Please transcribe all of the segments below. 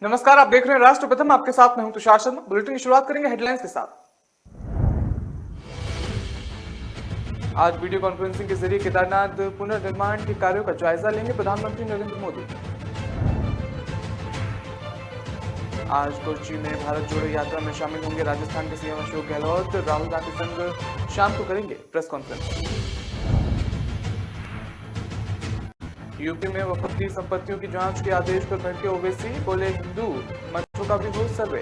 नमस्कार, आप देख रहे हैं राष्ट्र प्रथम। आपके साथ मैं हूं तुषार शर्मा। बुलेटिन की शुरुआत करेंगे हेडलाइंस के साथ। आज वीडियो कॉन्फ्रेंसिंग के जरिए केदारनाथ पुनर्निर्माण के कार्यों का जायजा लेंगे प्रधानमंत्री नरेंद्र मोदी। आज कोच्चि में भारत जोड़ो यात्रा में शामिल होंगे राजस्थान के सीएम अशोक गहलोत। राहुल गांधी संग शाम को करेंगे प्रेस कॉन्फ्रेंस। यूपी में वक्फ की संपत्तियों की जांच के आदेश पर भड़के ओवैसी, बोले हिंदू मंचों का भी हो सर्वे।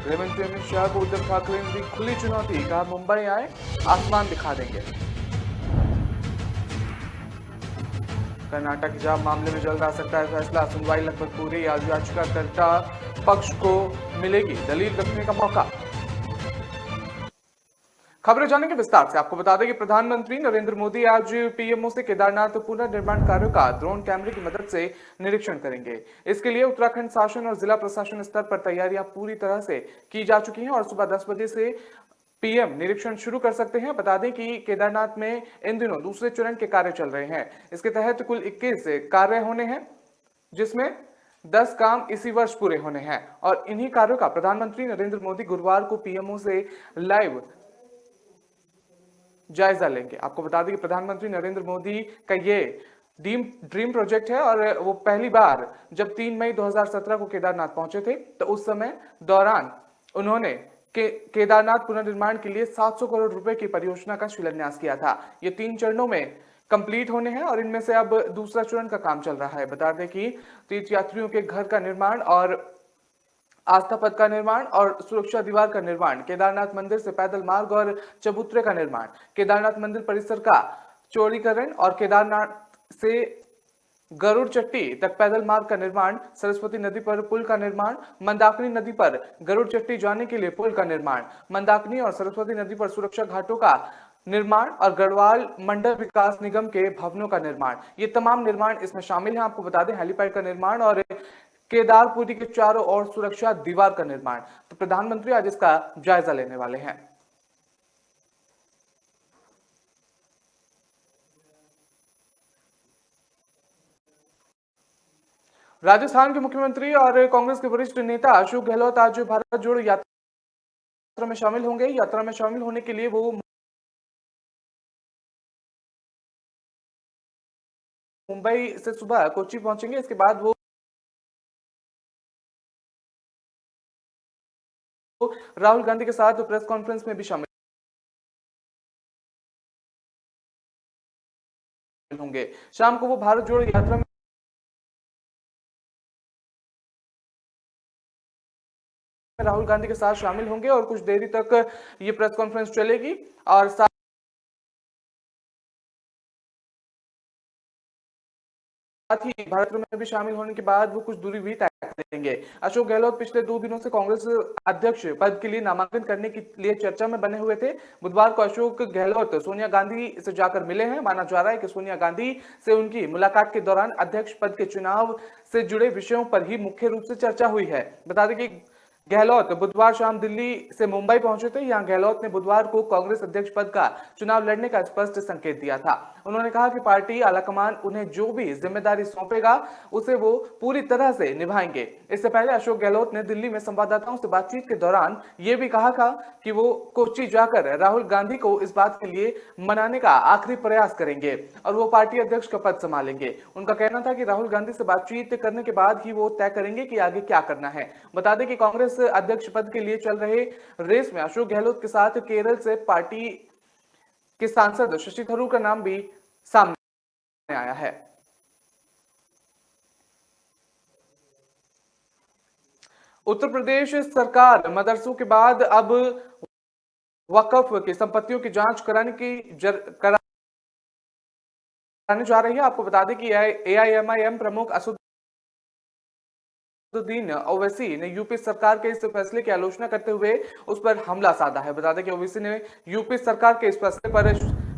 गृहमंत्री अमित शाह को उद्धव ठाकरे ने दी खुली चुनौती, कहा मुंबई आए आसमान दिखा देंगे। कर्नाटक हिजाब मामले में जल्द आ सकता है फैसला, सुनवाई लगभग पूरी। आज याचिकाकर्ता पक्ष को मिलेगी दलील रखने का मौका। खबरें जानेंगे विस्तार से। आपको बता दें कि प्रधानमंत्री नरेंद्र मोदी आज पीएमओ से केदारनाथ पुनर्निर्माण कार्यों का ड्रोन कैमरे की मदद से निरीक्षण करेंगे। इसके लिए उत्तराखंड शासन और जिला प्रशासन स्तर पर तैयारियां पूरी तरह से की जा चुकी हैं और सुबह 10 बजे से पीएम निरीक्षण शुरू कर सकते हैं। बता दें कि केदारनाथ में इन दिनों दूसरे चरण के कार्य चल रहे हैं। इसके तहत कुल 21 कार्य होने हैं, जिसमें 10 काम इसी वर्ष पूरे होने हैं और इन्हीं कार्यों का प्रधानमंत्री नरेंद्र मोदी गुरुवार को पीएमओ से लाइव जायजा लेंगे। आपको बता दें कि प्रधानमंत्री नरेंद्र मोदी का ये ड्रीम प्रोजेक्ट है और वो पहली बार जब 3 मई 2017 को केदारनाथ पहुंचे थे तो उस समय दौरान उन्होंने केदारनाथ पुनर्निर्माण के लिए 700 करोड़ रुपए की परियोजना का शिलान्यास किया था। ये 3 चरणों में कंप्लीट होने हैं और इनमें से अब दूसरा चरण का काम चल रहा है। बता दें कि तीर्थयात्रियों के घर का निर्माण और आस्था पथ का निर्माण और सुरक्षा दीवार का निर्माण, केदारनाथ मंदिर से पैदल मार्ग और चबूतरे का निर्माण, केदारनाथ मंदिर परिसर का चौड़ीकरण और केदारनाथ से गरुड़ चट्टी तक पैदल मार्ग का निर्माण, सरस्वती नदी पर पुल का निर्माण, मंदाकिनी नदी पर गरुड़ चट्टी जाने के लिए पुल का निर्माण, मंदाकिनी और सरस्वती नदी पर सुरक्षा घाटों का निर्माण और गढ़वाल मंडल विकास निगम के भवनों का निर्माण, ये तमाम निर्माण इसमें शामिल हैं। आपको बता दें हेलीपैड का निर्माण और केदारपुरी के चारों ओर सुरक्षा दीवार का निर्माण। तो प्रधानमंत्री आज इसका जायजा लेने वाले हैं। राजस्थान के मुख्यमंत्री और कांग्रेस के वरिष्ठ नेता अशोक गहलोत आज भारत जोड़ो यात्रा में शामिल होंगे। यात्रा में शामिल होने के लिए वो मुंबई से सुबह कोच्चि पहुंचेंगे। इसके बाद वो राहुल गांधी के साथ प्रेस कॉन्फ्रेंस में भी शामिल होंगे। शाम को वो भारत जोड़ो यात्रा में राहुल गांधी के साथ शामिल होंगे और कुछ देरी तक ये प्रेस कॉन्फ्रेंस चलेगी और साथ ही भारत में भी शामिल होने के बाद वो कुछ दूरी भी तय करेंगे। अशोक गहलोत पिछले 2 दिनों से कांग्रेस अध्यक्ष पद के लिए नामांकन करने के लिए चर्चा में बने हुए थे। बुधवार को अशोक गहलोत सोनिया गांधी से जाकर मिले हैं। माना जा रहा है कि सोनिया गांधी से उनकी मुलाकात के दौरान अध्यक्ष पद के चुनाव से जुड़े विषयों पर ही मुख्य रूप से चर्चा हुई है। बता दें कि गहलोत बुधवार शाम दिल्ली से मुंबई पहुंचे थे। यहां गहलोत ने बुधवार को कांग्रेस अध्यक्ष पद का चुनाव लड़ने का स्पष्ट संकेत दिया था। उन्होंने कहा कि पार्टी आलाकमान उन्हें जो भी जिम्मेदारी सौंपेगा उसे वो पूरी तरह से निभाएंगे। इससे पहले अशोक गहलोत ने दिल्ली में संवाददाताओं से बातचीत के दौरान यह भी कहा था कि वो कोच्चि जाकर राहुल गांधी को इस बात के लिए मनाने का आखिरी प्रयास करेंगे और वो पार्टी अध्यक्ष का पद संभालेंगे। उनका कहना था कि राहुल गांधी से बातचीत करने के बाद ही वो तय करेंगे कि आगे क्या करना है। बता दें कि कांग्रेस अध्यक्ष पद के लिए चल रहे रेस में अशोक गहलोत के साथ केरल से पार्टी के सांसद शशि थरूर का नाम भी सामने आया है। उत्तर प्रदेश सरकार मदरसों के बाद अब वक्फ की संपत्तियों की जांच कराने जा रही है। आपको बता दें कि एआईएमआईएम प्रमुख असदुद्दीन ओवैसी ने यूपी सरकार के इस फैसले की आलोचना करते हुए उस पर हमला साधा है। बता दें कि ओवैसी ने यूपी सरकार के इस फैसले पर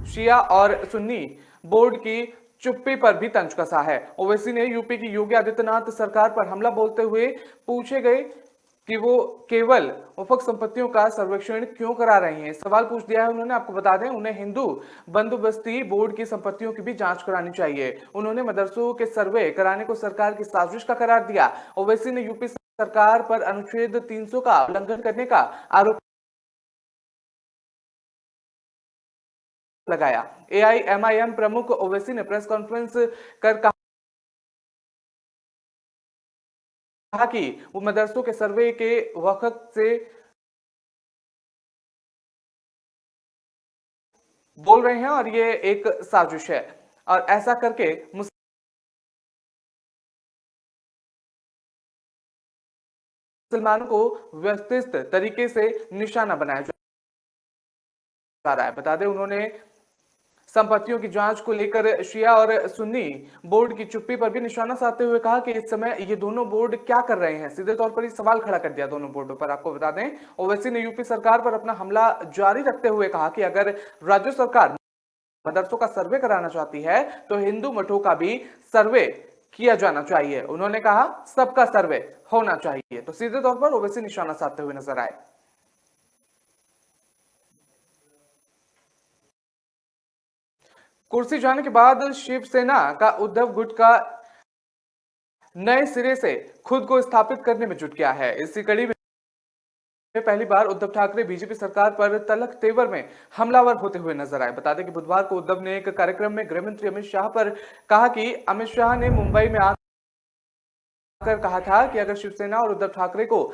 शिया और सुन्नी बोर्ड की चुप्पी पर भी तंज कसा है। ओवैसी ने यूपी की योगी आदित्यनाथ सरकार पर हमला बोलते हुए पूछे गए कि वो केवल उपक संपत्तियों का सर्वेक्षण क्यों करा रही हैं। सवाल पूछ दिया है उन्होंने। आपको बता दें, उन्हें हिंदू बंदोबस्ती बोर्ड की संपत्तियों की भी जांच करानी चाहिए। उन्होंने मदरसों के सर्वे कराने को सरकार की साजिश का करार दिया। ओवैसी ने यूपी सरकार पर अनुच्छेद 300 का उल्लंघन करने का आरोप लगाया। एआईएमआईएम प्रमुख ओवैसी ने प्रेस कॉन्फ्रेंस कर कहा कि वो मदरसों के सर्वे के वक्त से बोल रहे हैं और ये एक साजिश है और ऐसा करके मुसलमानों को व्यवस्थित तरीके से निशाना बनाया जा रहा है। बता दें, उन्होंने संपत्तियों की जांच को लेकर शिया और सुन्नी बोर्ड की चुप्पी पर भी निशाना साधते हुए कहा कि इस समय ये दोनों बोर्ड क्या कर रहे हैं। सीधे तौर पर ये सवाल खड़ा कर दिया दोनों बोर्डों पर। आपको बता दें, ओवैसी ने यूपी सरकार पर अपना हमला जारी रखते हुए कहा कि अगर राज्य सरकार मदरसों का सर्वे कराना चाहती है तो हिंदू मठों का भी सर्वे किया जाना चाहिए। उन्होंने कहा सबका सर्वे होना चाहिए। तो सीधे तौर पर ओवैसी निशाना साधते हुए नजर आए। कुर्सी जाने के बाद शिवसेना का उद्धव गुट का नए सिरे से खुद को स्थापित करने में जुट गया है। इसी कड़ी में पहली बार उद्धव ठाकरे बीजेपी सरकार पर तलख तेवर में हमलावर होते हुए नजर आए। बता दें कि बुधवार को उद्धव ने एक कार्यक्रम में गृह मंत्री अमित शाह पर कहा कि अमित शाह ने मुंबई में आकर कहा था कि अगर शिवसेना और उद्धव ठाकरे को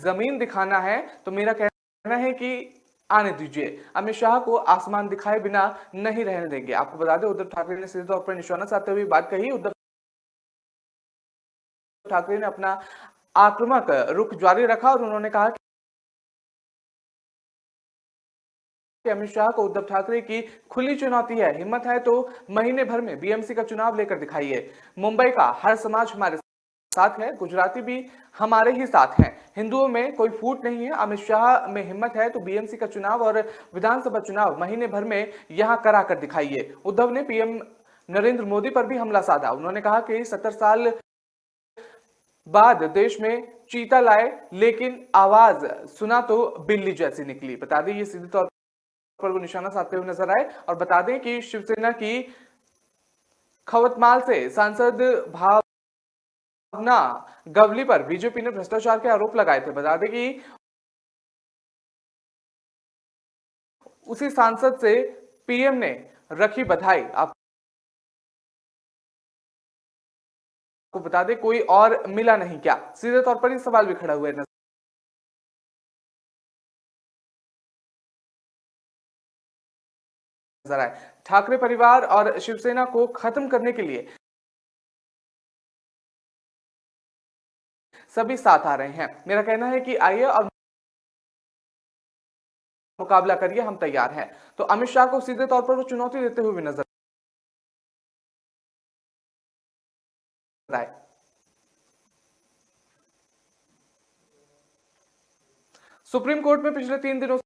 जमीन दिखाना है तो मेरा कहना है कि आने दीजिए। अमित शाह को आसमान दिखाए बिना नहीं रहने देंगे। आपको बता दें, उद्धव ठाकरे ने सीधे तौर पर निशाना साधते हुए बात कही। उद्धव ठाकरे ने अपना आक्रामक रुख जारी रखा और उन्होंने कहा कि अमित शाह को उद्धव ठाकरे की खुली चुनौती है। हिम्मत है तो महीने भर में बीएमसी का चुनाव लेकर दिखाइए। मुंबई का हर समाज हमारे साथ है, गुजराती भी हमारे ही साथ हैं, हिंदुओं में कोई फूट नहीं है। अमित शाह में हिम्मत है तो बीएमसी का चुनाव और विधानसभा चुनाव महीने भर में यहां करा कर दिखाइए। उद्धव ने पीएम नरेंद्र मोदी पर भी हमला साधा। उन्होंने कहा कि 70 साल बाद देश में चीता लाए लेकिन आवाज सुना तो बिल्ली जैसी निकली। बता दें, ये सीधे तौर पर वो निशाना साधते हुए नजर आए और बता दें कि शिवसेना की खवतमाल से सांसद भावना गवली पर बीजेपी ने भ्रष्टाचार के आरोप लगाए थे। बता दें कि उसी सांसद से पीएम ने रखी बधाई। आपको बता दें, कोई और मिला नहीं क्या? सीधे तौर पर ये सवाल भी खड़ा हुआ नजर आए। ठाकरे परिवार और शिवसेना को खत्म करने के लिए सभी साथ आ रहे हैं। मेरा कहना है कि आइए और मुकाबला करिए, हम तैयार हैं। तो अमित शाह को सीधे तौर पर वो चुनौती देते हुए नजर आए। सुप्रीम कोर्ट में पिछले 3 दिनों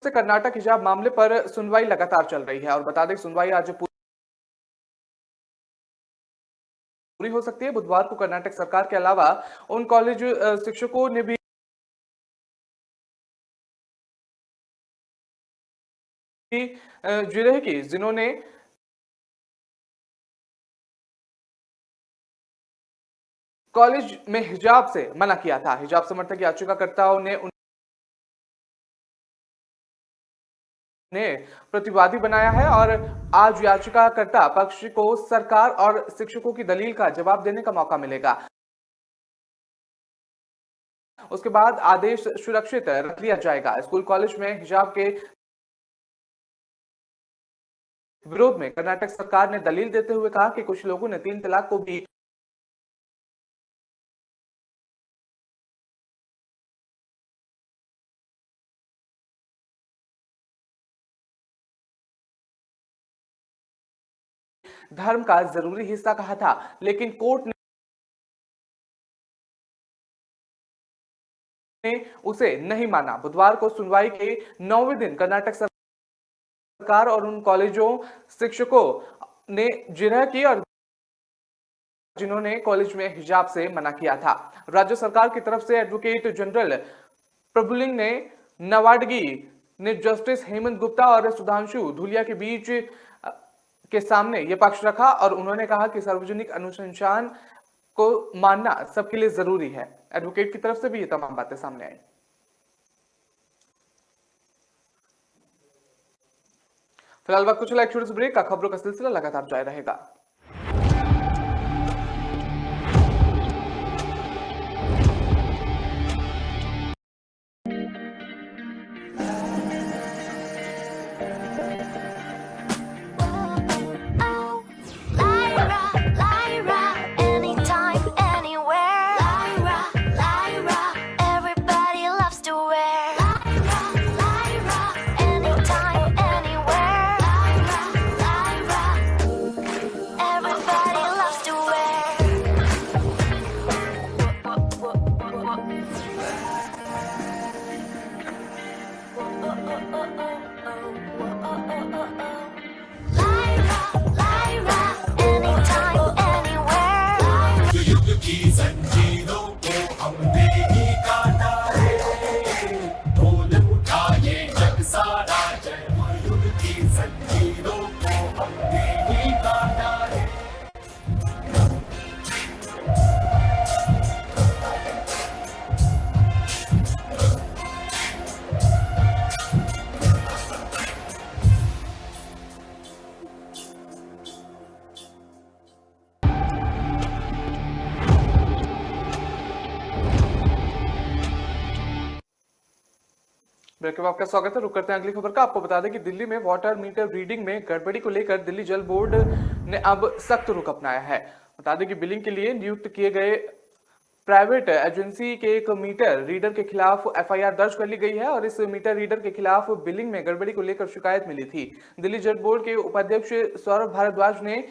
से कर्नाटक हिजाब मामले पर सुनवाई लगातार चल रही है और बता दें, सुनवाई आज पूरी हो सकती है। बुधवार को कर्नाटक सरकार के अलावा उन कॉलेज शिक्षकों ने भी जिरह की जिन्होंने कॉलेज में हिजाब से मना किया था। हिजाब समर्थक याचिकाकर्ताओं ने उन्हें प्रतिवादी बनाया है और आज याचिकाकर्ता पक्ष को सरकार और शिक्षकों की दलील का जवाब देने का मौका मिलेगा। उसके बाद आदेश सुरक्षित रख लिया जाएगा। स्कूल कॉलेज में हिजाब के विरोध में कर्नाटक सरकार ने दलील देते हुए कहा कि कुछ लोगों ने 3 तलाक को भी धर्म का जरूरी हिस्सा कहा था, लेकिन कोर्ट ने उसे नहीं माना। बुधवार को सुनवाई के 9वें दिन कर्नाटक सरकार और उन कॉलेजों शिक्षकों ने जिरह की और जिन्होंने कॉलेज में हिजाब से मना किया था। राज्य सरकार की तरफ से एडवोकेट जनरल प्रभुलिंग ने नवाडगी ने जस्टिस हेमंत गुप्ता और सुधांशु धूलिया के बीच के सामने यह पक्ष रखा और उन्होंने कहा कि सार्वजनिक अनुसंधान को मानना सबके लिए जरूरी है। एडवोकेट की तरफ से भी ये तमाम बातें सामने आई। फिलहाल वक्त कुछ एक छोटे से ब्रेक का, खबरों का सिलसिला लगातार जारी रहेगा। ब्रेक के बाद आपका स्वागत है। रुक करते हैं अगली खबर का। आपको बता दें कि दिल्ली में वाटर मीटर रीडिंग में गड़बड़ी को लेकर दिल्ली जल बोर्ड ने अब सख्त रुख अपनाया है। बता दें कि बिलिंग के लिए नियुक्त किए गए प्राइवेट एजेंसी के एक मीटर रीडर के खिलाफ एफआईआर दर्ज कर ली गई है और इस मीटर रीडर के खिलाफ बिलिंग में गड़बड़ी को लेकर शिकायत मिली थी। दिल्ली जल बोर्ड के उपाध्यक्ष सौरभ भारद्वाज ने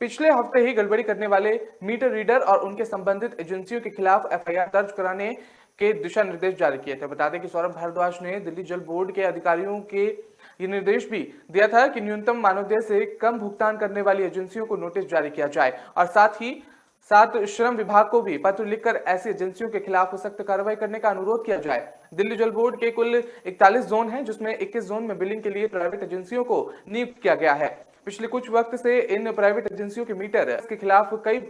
पिछले हफ्ते ही गड़बड़ी करने वाले मीटर रीडर और उनके संबंधित एजेंसियों के खिलाफ एफआईआर दर्ज कराने के दिशा निर्देश जारी किए थे। बता दें कि सौरभ भारद्वाज ने दिल्ली जल बोर्ड के अधिकारियों के ये निर्देश भी दिया था कि न्यूनतम मानदेय से कम भुगतान करने वाली एजेंसियों को नोटिस जारी किया जाए और साथ श्रम विभाग को भी पत्र लिखकर ऐसी एजेंसियों के खिलाफ सख्त कार्रवाई करने का अनुरोध किया जाए। दिल्ली जल बोर्ड के कुल 41 जोन हैं, जिसमें 21 जोन में बिलिंग के लिए प्राइवेट एजेंसियों को नियुक्त किया गया है। पिछले कुछ वक्त से इन प्राइवेट एजेंसियों के मीटर के खिलाफ कई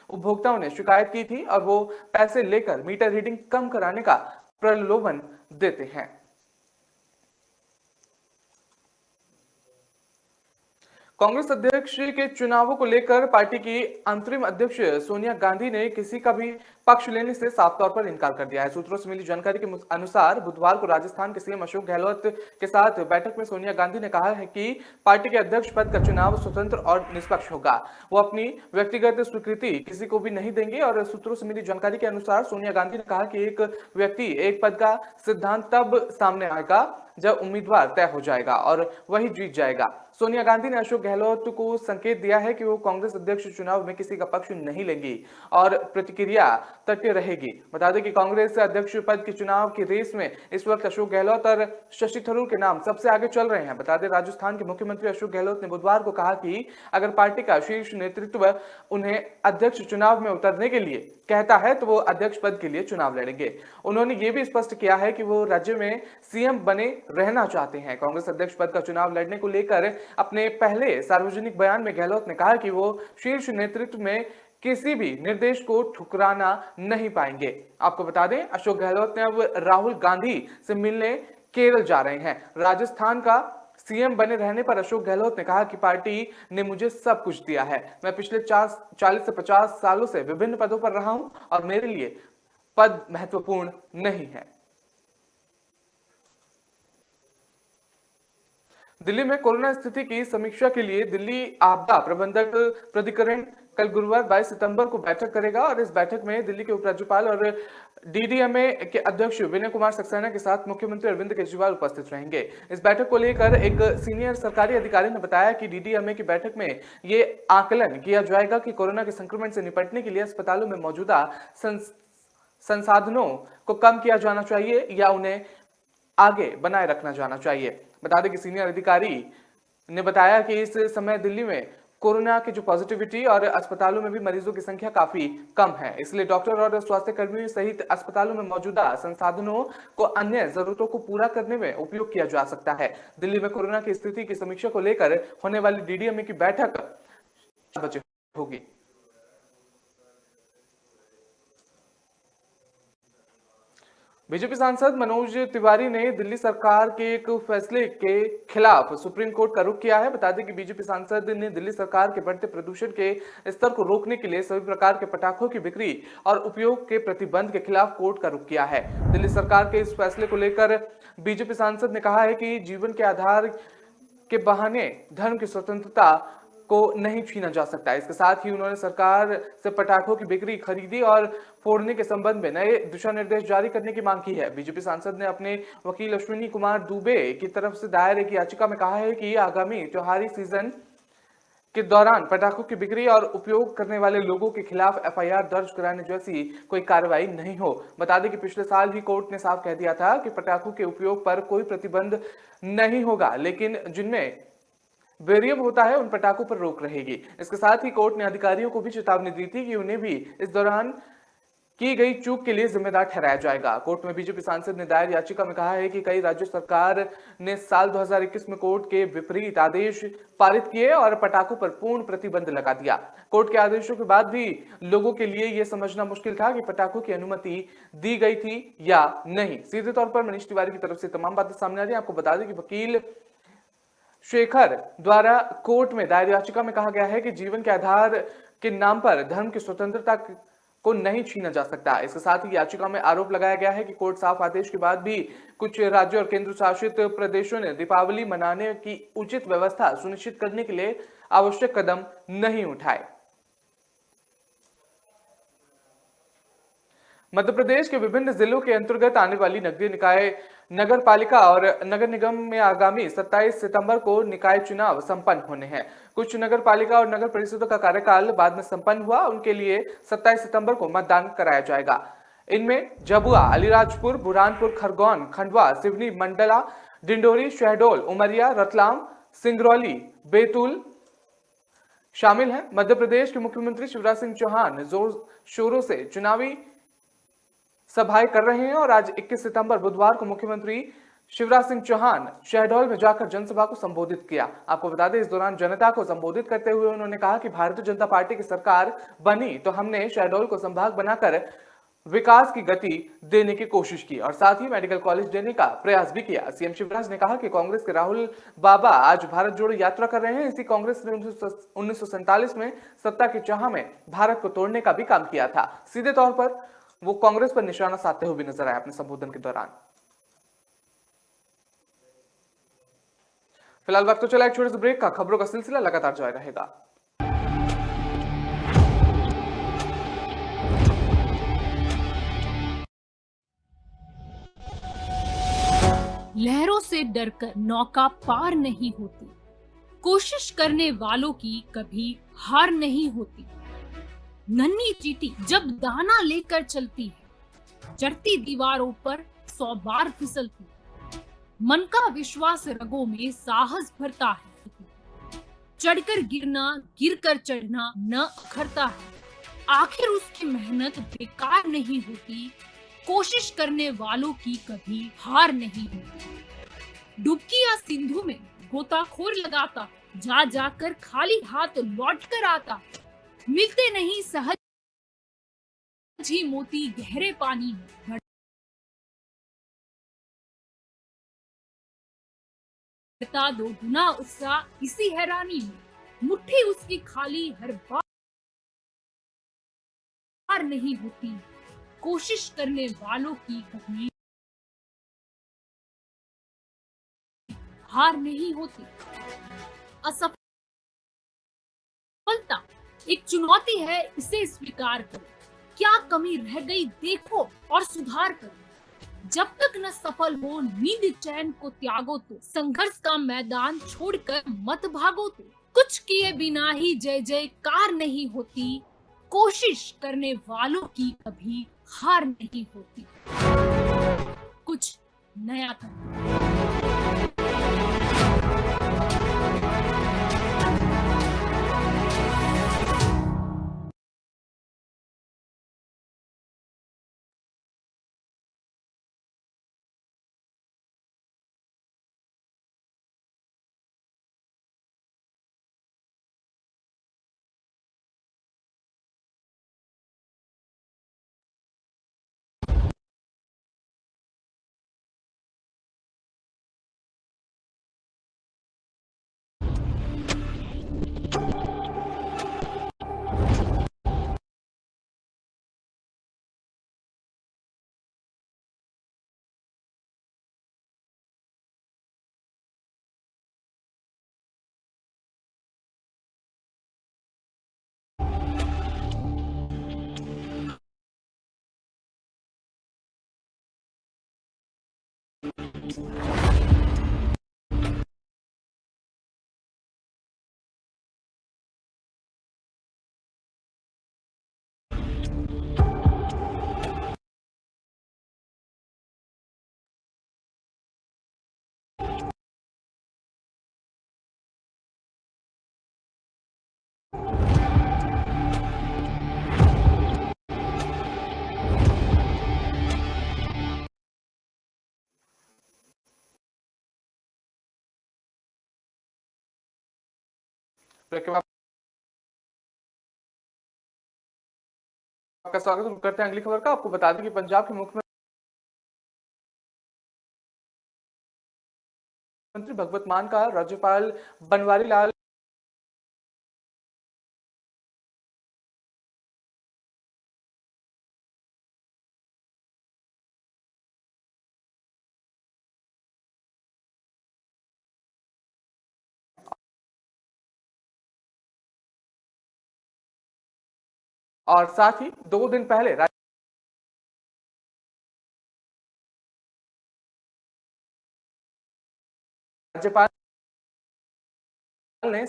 उपभोक्ताओं ने शिकायत की थी और वो पैसे लेकर मीटर रीडिंग कम कराने का प्रलोभन देते हैं। कांग्रेस अध्यक्ष के चुनावों को लेकर पार्टी की अंतरिम अध्यक्ष सोनिया गांधी ने किसी का भी पक्ष लेने से साफ तौर पर इनकार कर दिया है। सूत्रों से मिली जानकारी के अनुसार बुधवार को राजस्थान के सीएम अशोक गहलोत के साथ बैठक में सोनिया गांधी ने कहा है कि पार्टी के अध्यक्ष पद का चुनाव स्वतंत्र और निष्पक्ष होगा। वो अपनी व्यक्तिगत स्वीकृति किसी को भी नहीं देंगे और सूत्रों से मिली जानकारी के अनुसार सोनिया गांधी ने कहा कि एक व्यक्ति एक पद का सिद्धांत तब सामने आएगा जब उम्मीदवार तय हो जाएगा और वही जीत जाएगा। सोनिया गांधी ने अशोक गहलोत को संकेत दिया है कि वो कांग्रेस अध्यक्ष चुनाव में किसी का पक्ष नहीं लेंगी और प्रतिक्रिया तटस्थ रहेगी। बता दें कि कांग्रेस अध्यक्ष पद के चुनाव की रेस में इस वक्त अशोक गहलोत और शशि थरूर के नाम सबसे आगे चल रहे हैं। बता दें राजस्थान के मुख्यमंत्री अशोक गहलोत ने बुधवार को कहा कि अगर पार्टी का शीर्ष नेतृत्व उन्हें अध्यक्ष चुनाव में उतरने के लिए कहता है तो वो अध्यक्ष पद के लिए चुनाव लड़ेंगे। उन्होंने ये भी स्पष्ट किया है कि वो राज्य में सीएम बने रहना चाहते हैं। कांग्रेस अध्यक्ष पद का चुनाव लड़ने को लेकर अपने पहले सार्वजनिक बयान में गहलोत ने कहा कि वो शीर्ष नेतृत्व में किसी भी निर्देश को ठुकराना नहीं पाएंगे। आपको बता दें अशोक गहलोत ने अब राहुल गांधी से मिलने केरल जा रहे हैं। राजस्थान का सीएम बने रहने पर अशोक गहलोत ने कहा कि पार्टी ने मुझे सब कुछ दिया है। मैं पिछले 40 से 50 सालों से विभिन्न पदों पर रहा हूं और मेरे लिए पद महत्वपूर्ण नहीं है। दिल्ली में कोरोना स्थिति की समीक्षा के लिए दिल्ली आपदा प्रबंधक प्राधिकरण कल गुरुवार 22 सितंबर को बैठक करेगा और इस बैठक में दिल्ली के उपराज्यपाल और डीडीएमए के अध्यक्ष विनय कुमार सक्सेना के साथ मुख्यमंत्री अरविंद केजरीवाल उपस्थित रहेंगे। इस बैठक को लेकर एक सीनियर सरकारी अधिकारी ने बताया कि डीडीएमए की बैठक में ये आकलन किया जाएगा कि कोरोना के संक्रमण से निपटने के लिए अस्पतालों में मौजूदा संसाधनों को कम किया जाना चाहिए या उन्हें आगे बनाए रखना जाना चाहिए। बता दें कि सीनियर अधिकारी ने बताया कि इस समय दिल्ली में कोरोना की जो पॉजिटिविटी और अस्पतालों में भी मरीजों की संख्या काफी कम है। इसलिए डॉक्टर और स्वास्थ्य कर्मियों सहित अस्पतालों में मौजूदा संसाधनों को अन्य जरूरतों को पूरा करने में उपयोग किया जा सकता है। दिल्ली में कोरोना की स्थिति की समीक्षा को लेकर होने वाली डीडीएमए की बैठक 4 बजे होगी। बीजेपी सांसद मनोज तिवारी ने दिल्ली सरकार के एक फैसले के खिलाफ सुप्रीम कोर्ट का रुख किया है। बता दें कि बीजेपी सांसद ने दिल्ली सरकार के बढ़ते प्रदूषण के स्तर को रोकने के लिए सभी प्रकार के पटाखों की बिक्री और उपयोग के प्रतिबंध के खिलाफ कोर्ट का रुख किया है। दिल्ली सरकार के इस फैसले को लेकर बीजेपी सांसद ने कहा है कि जीवन के आधार के बहाने धर्म की स्वतंत्रता को नहीं छीना जा सकता। इसके साथ ही उन्होंने सरकार से पटाखों की बिक्री, खरीदी और फोड़ने के संबंध में नए दिशा निर्देश जारी करने की मांग की है। बीजेपी सांसद ने अपने वकील अश्विनी कुमार दुबे की तरफ से दायर एक याचिका में कहा है कि आगामी त्योहारी सीजन के दौरान पटाखों की बिक्री और उपयोग करने वाले लोगों के खिलाफ एफआईआर दर्ज कराने जैसी कोई कार्रवाई नहीं हो। बता दें कि पिछले साल ही कोर्ट ने साफ कह दिया था कि पटाखों के उपयोग पर कोई प्रतिबंध नहीं होगा, लेकिन जिनमें वेरियम होता है उन पटाखों पर रोक रहेगी। इसके साथ ही कोर्ट ने अधिकारियों को भी चेतावनी दी थी कि उन्हें भी इस दौरान की गई चूक के लिए जिम्मेदार ठहराया जाएगा। कोर्ट में बीजेपी सांसद ने दायर याचिका में कहा है कि कई राज्य सरकार ने साल 2021 में कोर्ट के विपरीत आदेश पारित किए और पटाखों पर पूर्ण प्रतिबंध लगा दिया। कोर्ट के आदेशों के बाद भी लोगों के लिए यह समझना मुश्किल था कि पटाखों की अनुमति दी गई थी या नहीं। सीधे तौर पर मनीष तिवारी की तरफ से तमाम बातें सामने आ रही है। आपको बता दें कि वकील शेखर द्वारा कोर्ट में दायर याचिका में कहा गया है कि जीवन के आधार के नाम पर धर्म की स्वतंत्रता को नहीं छीना जा सकता। इसके साथ ही याचिका में आरोप लगाया गया है कि कोर्ट साफ आदेश के बाद भी कुछ राज्यों और केंद्र शासित प्रदेशों ने दीपावली मनाने की उचित व्यवस्था सुनिश्चित करने के लिए आवश्यक कदम नहीं उठाए। मध्य प्रदेश के विभिन्न जिलों के अंतर्गत आने वाली नगरीय निकाय, नगर पालिका और नगर निगम में आगामी 27 सितंबर को निकाय चुनाव संपन्न होने हैं। कुछ नगर पालिका और नगर परिषदों का कार्यकाल बाद में संपन्न हुआ, उनके लिए 27 सितंबर को मतदान कराया जाएगा। इनमें झाबुआ, अलीराजपुर, बुरहानपुर, खरगोन, खंडवा, सिवनी, मंडला, डिंडोरी, शहडोल, उमरिया, रतलाम, सिंगरौली, बैतूल शामिल हैं। मध्य प्रदेश के मुख्यमंत्री शिवराज सिंह चौहान जोर शोरों से चुनावी सभाएं कर रहे हैं और आज 21 सितंबर बुधवार को मुख्यमंत्री शिवराज सिंह चौहान शहडोल में जाकर जनसभा को संबोधित किया। आपको बता दें, इस दौरान जनता को संबोधित करते हुए उन्होंने कहा कि भारतीय जनता पार्टी की सरकार बनी तो हमने शहडोल को संभाग बनाकर विकास की गति देने की कोशिश की और साथ ही मेडिकल कॉलेज देने का प्रयास भी किया। सीएम शिवराज ने कहा कि कांग्रेस के राहुल बाबा आज भारत जोड़ो यात्रा कर रहे हैं। इसी कांग्रेस ने 1947 में सत्ता की चाह में भारत को तोड़ने का भी काम किया था। सीधे तौर पर वो कांग्रेस पर निशाना साधते हुए भी नजर आए अपने संबोधन के दौरान। फिलहाल वक्त तो चला एक छोटे से ब्रेक का। खबरों का सिलसिला लगातार जारी रहेगा। लहरों से डरकर नौका पार नहीं होती, कोशिश करने वालों की कभी हार नहीं होती। नन्ही चींटी जब दाना लेकर चलती है, चढ़ती दीवारों पर 100 बार फिसलती। मन का विश्वास रगों में साहस भरता है, चढ़कर गिरना, गिरकर चढ़ना न अखरता है। आखिर उसकी मेहनत बेकार नहीं होती, कोशिश करने वालों की कभी हार नहीं होती। डुबकी या सिंधु में गोताखोर लगाता, जा जाकर खाली हाथ लौट कर आता। मिलते नहीं सहज ही मोती गहरे पानी में, बढ़ता 2 गुना उत्साह इसी हैरानी में। मुट्ठी उसकी खाली हर बार नहीं होती, कोशिश करने वालों की कभी हार नहीं होती। असफलता एक चुनौती है, इसे स्वीकार करो। क्या कमी रह गई देखो और सुधार करो। जब तक न सफल हो नींद चैन को त्यागो तो, संघर्ष का मैदान छोड़कर मत भागो तो। कुछ किए बिना ही जय जयकार नहीं होती, कोशिश करने वालों की कभी हार नहीं होती। कुछ नया करो। ब्रेक के बाद आपका स्वागत करते हैं अगली खबर का। आपको बता दें कि पंजाब के मुख्यमंत्री भगवत मान का राज्यपाल बनवारी लाल और साथ ही 2 दिन पहले राज्यपाल ने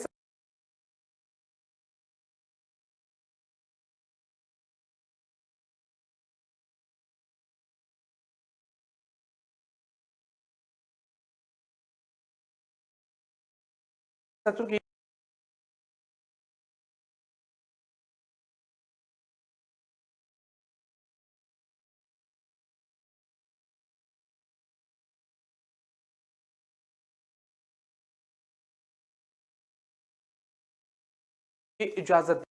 सत्र की इजाजत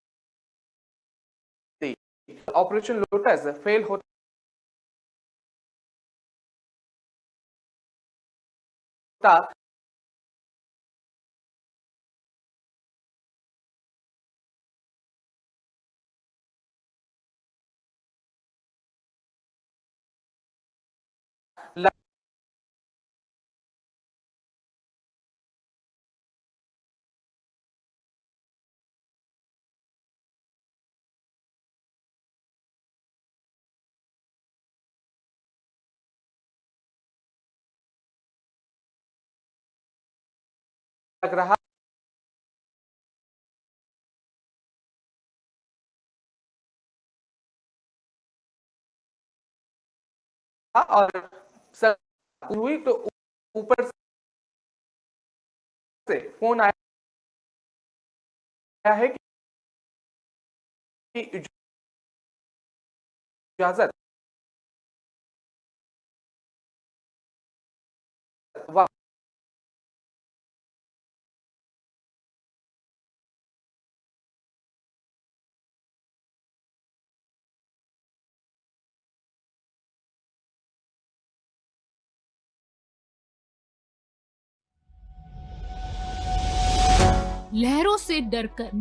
दी। ऑपरेशन लोटस फेल होता लगा रहा और हुई तो ऊपर से फोन आया है कि इजाजत लहरों से डरकर